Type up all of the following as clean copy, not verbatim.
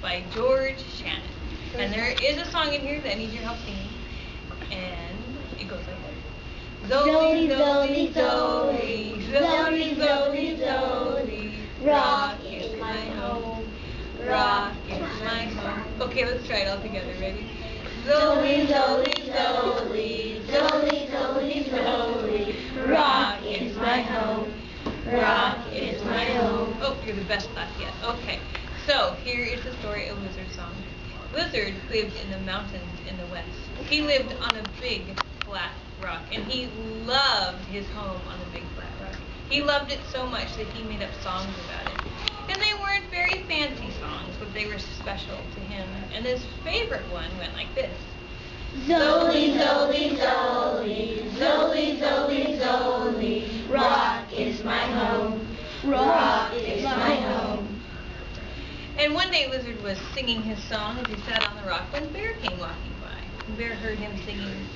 by George Shannon. And there is a song in here that I need your help singing. And it goes like this. Zoli, Zoli, Zoli, Zoli, Zoli, Zoli, rock is my home, rock is my home. Okay, let's try it all together. Ready? Zoli, Zoli, Zoli, Zoli, Zoli, Zoli, rock is my home, rock is my home. Oh, you're the best laugh yet. Okay, so here is the story of Lizard's song. Lizard lived in the mountains in the west. He lived on a big flat rock, and he loved his home on the big flat rock. He loved it so much that he made up songs about it. And they weren't very fancy songs, but they were special to him. And his favorite one went like this. Zoli, Zoli, Zoli, Zoli, Zoli, Zoli, rock is my home, rock is my home. And one day Lizard was singing his song as he sat on the rock when Bear came walking by. And Bear heard him singing,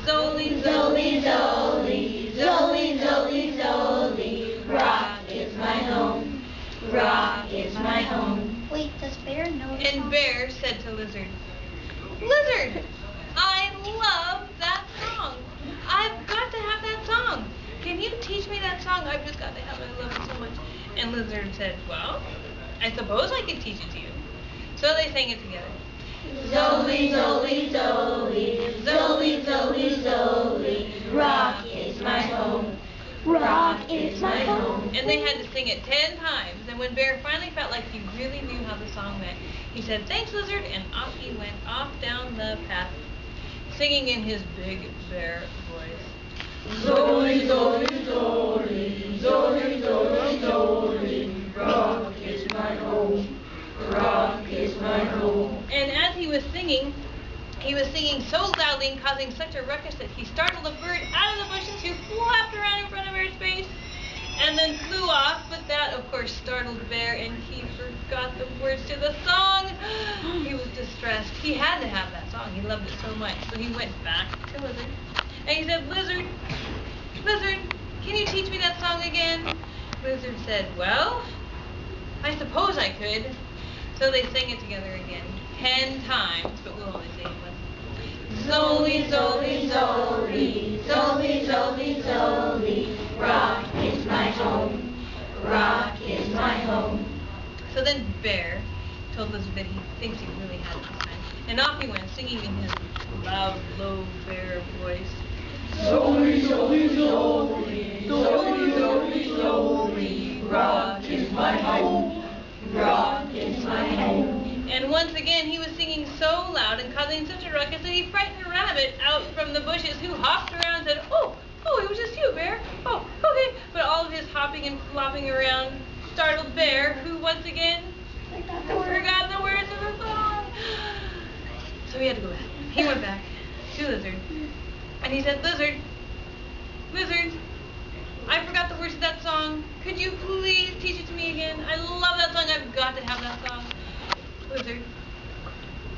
Zoli, Zoli, Zoli, Zoli, Zoli, Zoli, rock is my home, rock is my home. Wait, does Bear know the And song? Bear said to Lizard, Lizard, I love that song. I've got to have that song. Can you teach me that song? I've just got to have it. I love it so much. And Lizard said, well, I suppose I can teach it to you. So they sang it together. Zoli, Zoli, Zoli, Zoli, Zoli, Zoli, rock is my home, rock is my home. And they had to sing it 10 times. And when Bear finally felt like he really knew how the song went, he said, thanks, Lizard, and off he went off down the path, singing in his big bear voice. Zoli, Zoli, Zoli, Zoli, Zoli, Zoli, rock is my home, rock is my home. And as he was singing so loudly and causing such a ruckus that he startled a bird out of the bushes who flapped around in front of Bear's face and then flew off. But that, of course, startled Bear, and he forgot the words to the song. He was distressed. He had to have that song. He loved it so much. So he went back to Lizard, and he said, Lizard, Lizard, can you teach me that song again? Lizard said, well, I suppose I could. So they sang it together again 10 times, but we'll only sing it once. Zoli, Zoli, Zoli, Zoli, Zoli, Zoli, rock is my home, rock is my home. So then Bear told Lizard that he thinks he really had it this time. And off he went, singing in his loud, low bear voice. Zoli, Zoli, Zoli, Zoli, Zoli, Zoli, rock is my home, rock is my home. And once again he was singing so loud and causing such a ruckus that he frightened a rabbit out from the bushes, who hopped around and said, oh, it was just you, Bear. Oh, okay. But all of his hopping and flopping around startled Bear, who once again forgot the words of the song. So he had to go back. He went back to Lizard, and he said, Lizard, Lizard, I forgot the words of that song. Could you please teach it to me again? I love that song. I've got to have that song. Lizard,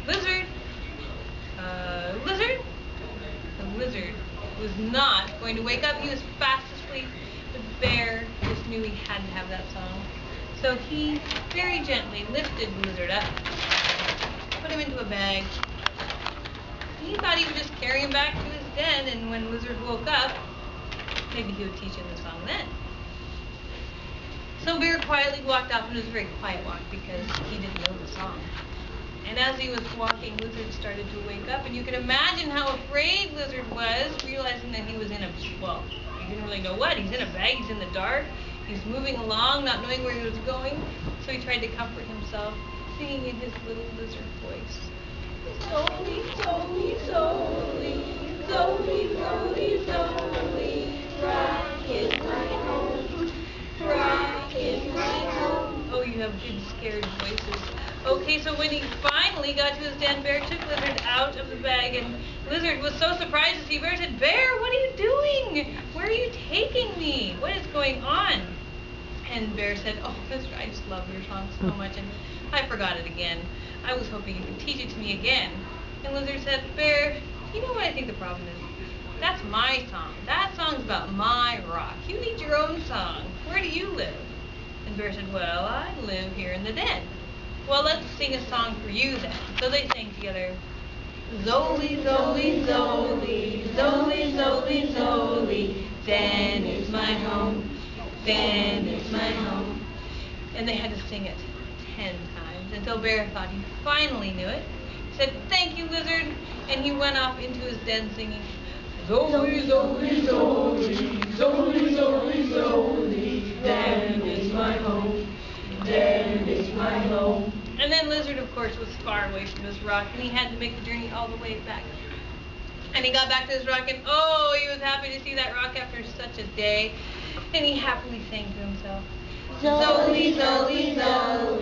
Lizard, Lizard. The lizard was not going to wake up. He was fast asleep. The Bear just knew he had to have that song. So he very gently lifted the Lizard up, put him into a bag. He thought he would just carry him back to his den, and when Lizard woke up, maybe he would teach him the song then. So Bear quietly walked off, and it was a very quiet walk because he didn't know the song. And as he was walking, Lizard started to wake up, and you can imagine how afraid Lizard was, realizing that he was in he didn't really know what. He's in a bag, he's in the dark, he's moving along, not knowing where he was going. So he tried to comfort himself, singing in his little lizard voice. Zoli, Zoli, Zoli, Zoli, Zoli, Zoli, rock is my home, rock is my home. Oh, you have good scared voices. Okay, so when he finally got to his den, Bear took Lizard out of the bag, and Lizard was so surprised to see Bear. Said, Bear, what are you doing? Where are you taking me? What is going on? And Bear said, oh, Lizard, I just love your song so much, and I forgot it again. I was hoping you could teach it to me again. And Lizard said, Bear, you know what I think the problem is? That's my song. That song's about my rock. You need your own song. Where do you live? And Bear said, well, I live here in the den. Well, let's sing a song for you then. So they sang together. Zoli, Zoli, Zoli, Zoli, Zoli, Zoli, then is my home, then is my home. And they had to sing it 10 times until Bear thought he finally knew it. He said, "Thank you, Lizard," and he went off into his den singing, Zoli, Zoli, Zoli, Zoli, Zoli, Zoli, then is my home, then is my home. And then Lizard, of course, was far away from his rock, and he had to make the journey all the way back. And he got back to his rock, and oh, he was happy to see that rock after such a day. And he happily sang to himself, Zoli, Zoli, Zoli.